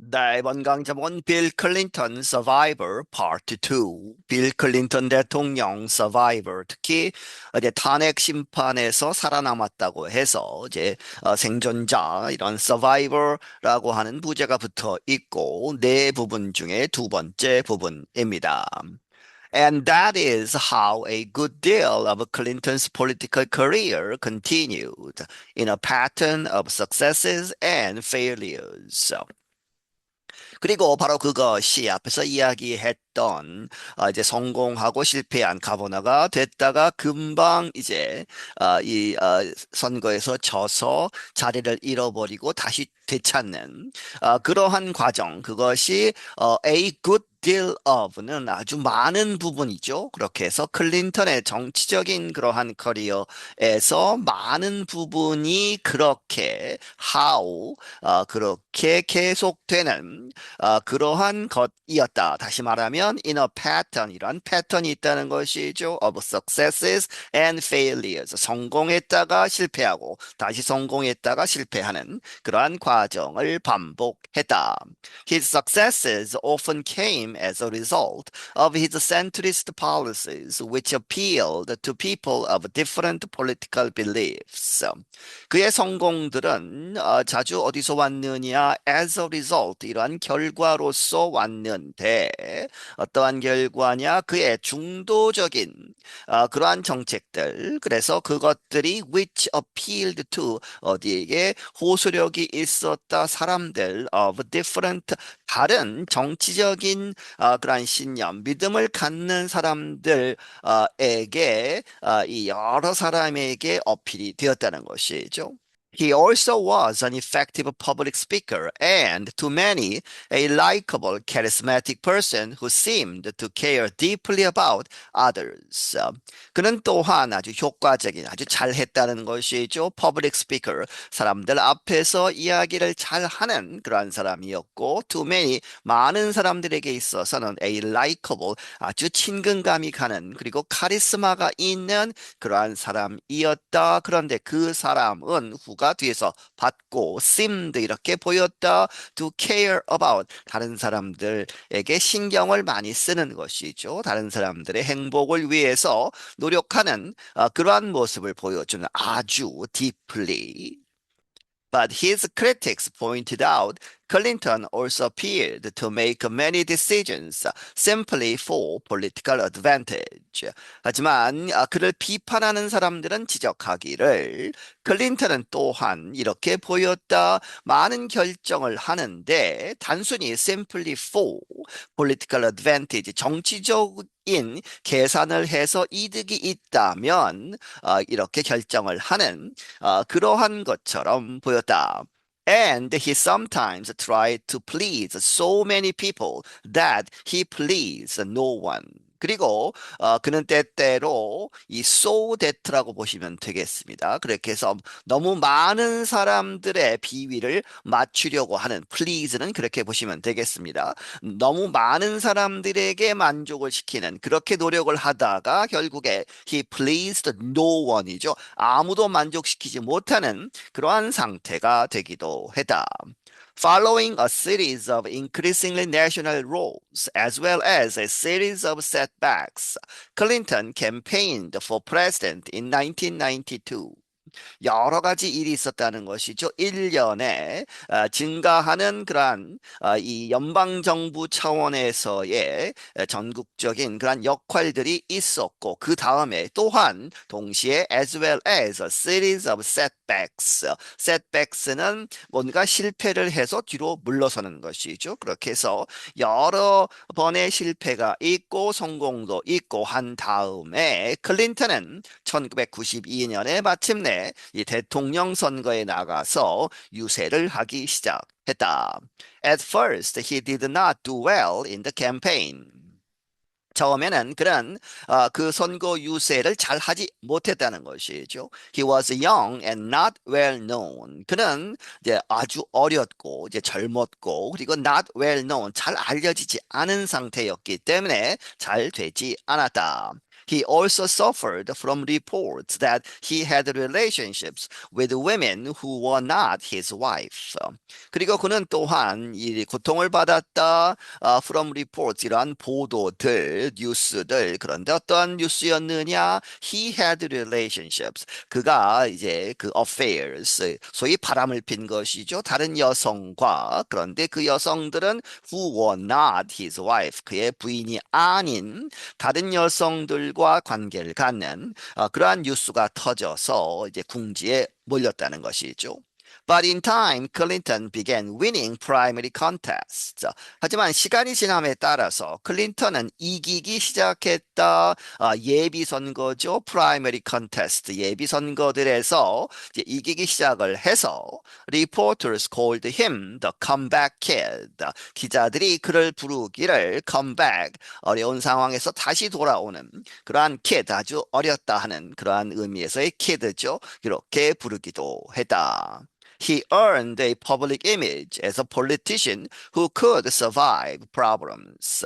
네, 이번 강좌목은 빌 클린턴 Survivor Part 2. 빌 클린턴 대통령 Survivor, 특히 이제 탄핵 심판에서 살아남았다고 해서 이제 생존자 이런 Survivor라고 하는 부제가 붙어 있고 네 부분 중에 두 번째 부분입니다. And that is how a good deal of Clinton's political career continued in a pattern of successes and failures. 그리고 바로 그것이 앞에서 이야기했던 이제 성공하고 실패한 가버너가 됐다가 금방 이제 이 선거에서 져서 자리를 잃어버리고 다시 되찾는 그러한 과정, 그것이 a good deal of는 아주 많은 부분이죠. 그렇게 해서 클린턴의 정치적인 그러한 커리어에서 많은 부분이 그렇게 그렇게 계속되는 그러한 것이었다. 다시 말하면 in a pattern, 이런 패턴이 있다는 것이죠. of successes and failures. 성공했다가 실패하고 다시 성공했다가 실패하는 그러한 과정을 반복했다. His successes often came as a result of his centrist policies, which appealed to people of different political beliefs. 그의 성공들은 자주 어디서 왔느냐? As a result, 이러한 결과로서 왔는데 어떠한 결과냐? 그의 중도적인 그러한 정책들. 그래서 그것들이 which appealed to 어디에게 호소력이 있었다 사람들 of different 다른 정치적인 그러한 신념, 믿음을 갖는 사람들에게 이 여러 사람에게 어필이 되었다는 것이죠. He also was an effective public speaker and, to many, a likable, charismatic person who seemed to care deeply about others. 그는 또한 아주 효과적인, 아주 잘했다는 것이죠. Public speaker, 사람들 앞에서 이야기를 잘하는 그러한 사람이었고, to many, 많은 사람들에게 있어서는 a likable, 아주 친근감이 가는, 그리고 카리스마가 있는 그러한 사람이었다. 그런데 그 사람은 후가 뒤에서 받고 seemed 이렇게 보였다. to care about 다른 사람들에게 신경을 많이 쓰는 것이죠. 다른 사람들의 행복을 위해서 노력하는 그러한 모습을 보여주는 아주 deeply. But his critics pointed out Clinton also appeared to make many decisions simply for political advantage. 하지만 그를 비판하는 사람들은 지적하기를 클린턴은 또한 이렇게 보였다. 많은 결정을 하는데 단순히 simply for political advantage, 정치적인 계산을 해서 이득이 있다면 이렇게 결정을 하는 그러한 것처럼 보였다. And he sometimes tried to please so many people that he pleased no one. 그리고 그는 때때로 이 so that라고 보시면 되겠습니다. 그렇게 해서 너무 많은 사람들의 비위를 맞추려고 하는 please는 그렇게 보시면 되겠습니다. 너무 많은 사람들에게 만족을 시키는 그렇게 노력을 하다가 결국에 he pleased no one이죠. 아무도 만족시키지 못하는 그러한 상태가 되기도 했다. Following a series of increasingly national roles as well as a series of setbacks, Clinton campaigned for president in 1992. 여러 가지 일이 있었다는 것이죠. 1년에 증가하는 그러한 이 연방정부 차원에서의 전국적인 그러한 역할들이 있었고 그 다음에 또한 동시에 as well as a series of setbacks. setbacks는 뭔가 실패를 해서 뒤로 물러서는 것이죠. 그렇게 해서 여러 번의 실패가 있고 성공도 있고 한 다음에 클린턴은 1992년에 마침내 이 대통령 선거에 나가서 유세를 하기 시작했다. At first, he did not do well in the campaign. 처음에는 그는 그 선거 유세를 잘 하지 못했다는 것이죠. He was young and not well known. 그는 이제 아주 어렸고 이제 젊었고 그리고 not well known 잘 알려지지 않은 상태였기 때문에 잘 되지 않았다. He also suffered from reports that he had relationships with women who were not his wife. 그리고 그는 또한 이 고통을 받았다. From reports 이러한 보도들, 뉴스들. 그런데 어떠한 뉴스였느냐? He had relationships. 그가 이제 그 affairs, 소위 바람을 핀 것이죠. 다른 여성과. 그런데 그 여성들은 who were not his wife. 그의 부인이 아닌 다른 여성들과 관계를 갖는 그러한 뉴스가 터져서 이제 궁지에 몰렸다는 것이죠. But in time, Clinton began winning primary contests. 하지만 시간이 지남에 따라서 클린턴은 이기기 시작했다. 예비 선거죠. primary contest, 예비 선거들에서 이제 이기기 시작을 해서 reporters called him the comeback kid. 기자들이 그를 부르기를 comeback, 어려운 상황에서 다시 돌아오는 그러한 kid, 아주 어렸다 하는 그러한 의미에서의 kid죠. 이렇게 부르기도 했다. He earned a public image as a politician who could survive problems.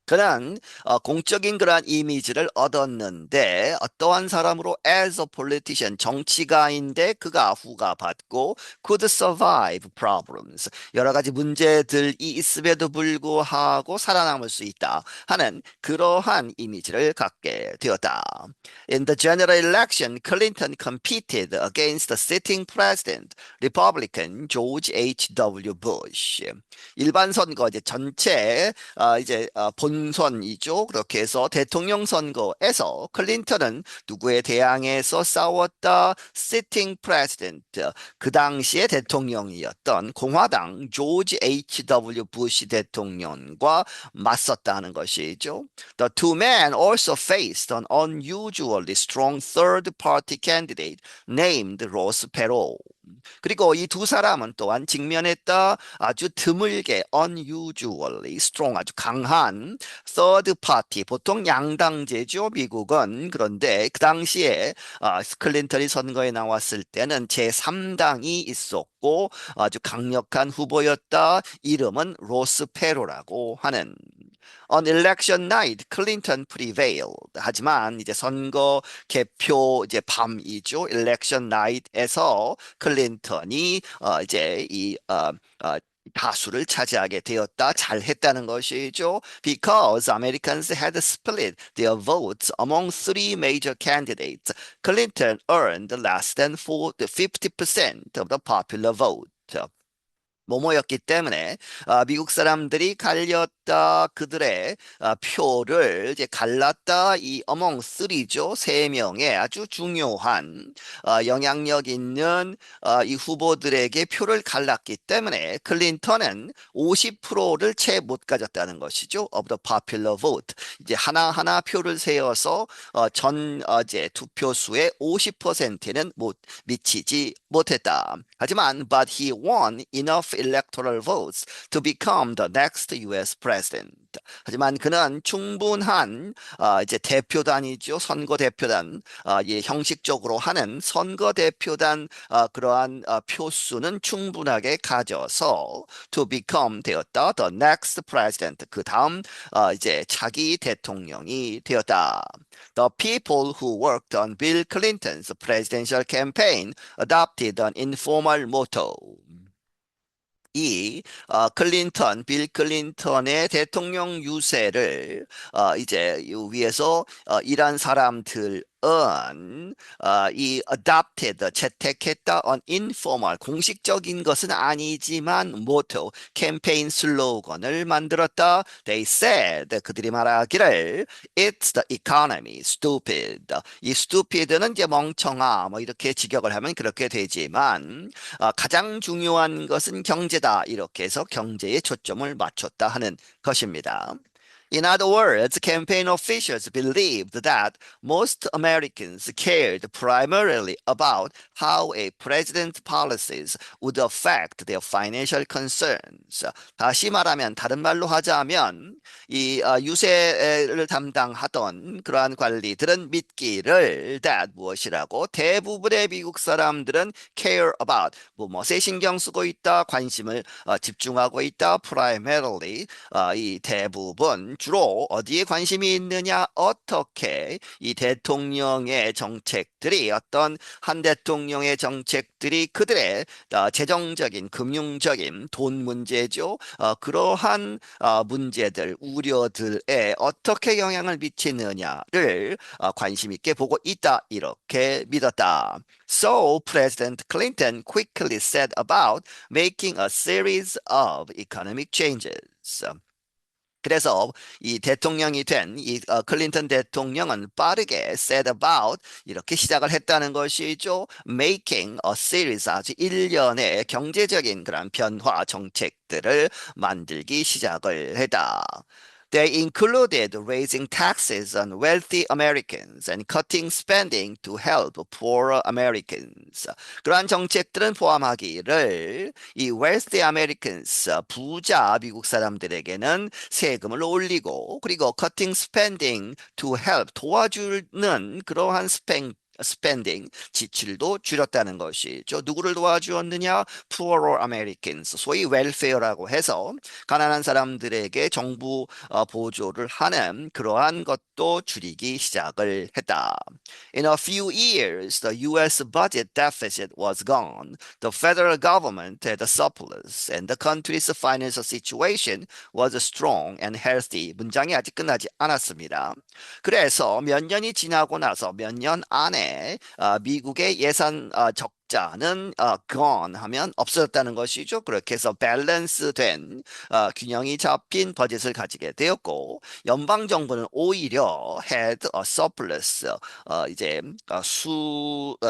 그는 공적인 그러한 이미지를 얻었는데 어떠한 사람으로 as a politician 정치가인데 그가 후가받고 could survive problems 여러 가지 문제들이 있음에도 불구하고 살아남을 수 있다 하는 그러한 이미지를 갖게 되었다. In the general election, Clinton competed against the sitting president, Republican George H.W. Bush. 일반 선거 이제 전체 이제 본선이죠. 그렇게 해서 대통령 선거에서 클린턴은 누구에 대항해서 싸웠다? Sitting President, 그 당시의 대통령이었던 공화당 조지 H.W. 부시 대통령과 맞섰다는 것이죠. The two men also faced an unusually strong third-party candidate named Ross Perot. 그리고 이 두 사람은 또한 직면했다 아주 드물게 unusually strong 아주 강한 third party 보통 양당제죠 미국은 그런데 그 당시에 클린턴이 선거에 나왔을 때는 제3당이 있었고 아주 강력한 후보였다 이름은 로스 페로라고 하는 On election night, Clinton prevailed. 하지만 이제 선거 개표 이제 밤이죠. election night에서 클린턴이 이제 다수를 차지하게 되었다. 잘했다는 것이죠. Because Americans had split their votes among three major candidates, Clinton earned less than 50% of the popular vote. 뭐뭐였기 때문에 미국 사람들이 갈렸다 그들의 표를 이제 갈랐다 이 among three죠 세 명의 아주 중요한 영향력 있는 이 후보들에게 표를 갈랐기 때문에 클린턴은 50%를 채 못 가졌다는 것이죠 of the popular vote 이제 하나하나 표를 세어서 전 이제 투표수의 50%는 미치지 못했다. 하지만 but he won enough electoral votes to become the next U.S. president. 하지만 그는 충분한 이제 대표단이죠. 선거 대표단. 예, 형식적으로 하는 선거 대표단 그러한 표수는 충분하게 가져서 to become 되었다. The next president. 그 다음 이제 차기 대통령이 되었다. The people who worked on Bill Clinton's presidential campaign adopted an informal motto. 빌 클린턴의 대통령 유세를 이제 위에서 일한 사람들은 이 adopted 채택했다 on informal 공식적인 것은 아니지만 motto 캠페인 슬로건을 만들었다. They said 그들이 말하기를 It's the economy, stupid. 이 stupid는 이제 멍청아 뭐 이렇게 직역을 하면 그렇게 되지만 가장 중요한 것은 경제다 이렇게 해서 경제에 초점을 맞췄다 하는 것입니다. In other words, campaign officials believed that most Americans cared primarily about how a president's policies would affect their financial concerns. 다시 말하면, 다른 말로 하자면, 이 유세를 담당하던 그러한 관리들은 믿기를 that 무엇이라고 대부분의 미국 사람들은 care about 무엇에 신경 쓰고 있다, 관심을 집중하고 있다, primarily 이 대부분 주로 어디에 관심이 있느냐? 어떻게 이 대통령의 정책들이 어떤 한 대통령의 정책들이 그들의 재정적인, 금융적인 돈 문제죠. 그러한 문제들, 우려들에 어떻게 영향을 미치느냐를 관심 있게 보고 있다. 이렇게 믿었다. So President Clinton quickly set about making a series of economic changes. 그래서 이 대통령이 된 이 클린턴 대통령은 빠르게 set about 이렇게 시작을 했다는 것이죠. Making a series 아주 일련의 경제적인 그런 변화 정책들을 만들기 시작을 했다. They included raising taxes on wealthy Americans and cutting spending to help poor Americans. 그러한 정책들은 포함하기를 이 wealthy Americans, 부자 미국 사람들에게는 세금을 올리고 그리고 cutting spending to help 도와주는 그러한 spending 지출도 줄였다는 것이죠. 누구를 도와주었느냐? Poorer Americans, 소위 웰페어라고 해서 가난한 사람들에게 정부 보조를 하는 그러한 것도 줄이기 시작을 했다. In a few years, the U.S. budget deficit was gone. The federal government had a surplus, and the country's financial situation was strong and healthy. 문장이 아직 끝나지 않았습니다. 그래서 몇 년이 지나고 나서 몇 년 안에 미국의 예산 적자는 gone 하면 없어졌다는 것이죠. 그렇게 해서 밸런스된 균형이 잡힌 버젯을 가지게 되었고 연방 정부는 오히려 had a surplus 이제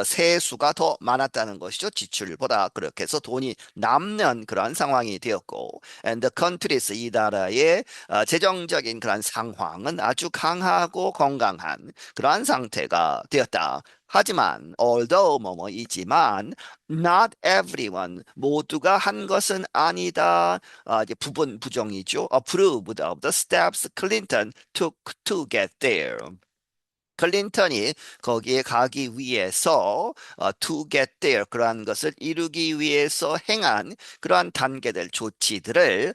세수가 더 많았다는 것이죠. 지출보다 그렇게 해서 돈이 남는 그런 상황이 되었고 and the countries 이 나라의 재정적인 그런 상황은 아주 강하고 건강한 그러한 상태가 되었다. 하지만 although 뭐뭐이지만 not everyone 모두가 한 것은 아니다. 이제 부분 부정이죠. Approved of the steps Clinton took to get there. 클린턴이 거기에 가기 위해서 to get there 그러한 것을 이루기 위해서 행한 그러한 단계들 조치들을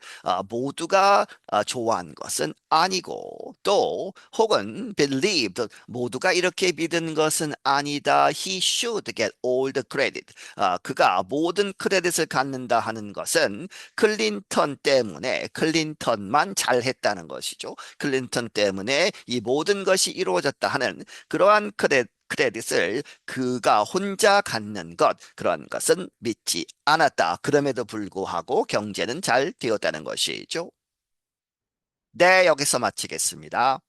모두가 좋아한 것은 아니고 또 혹은 believed 모두가 이렇게 믿은 것은 아니다. He should get all the credit. 그가 모든 크레딧을 갖는다 하는 것은 클린턴 때문에 클린턴만 잘했다는 것이죠. 클린턴 때문에 이 모든 것이 이루어졌다 하는 그러한 크레딧을 그가 혼자 갖는 것, 그런 것은 믿지 않았다. 그럼에도 불구하고 경제는 잘 되었다는 것이죠. 네, 여기서 마치겠습니다.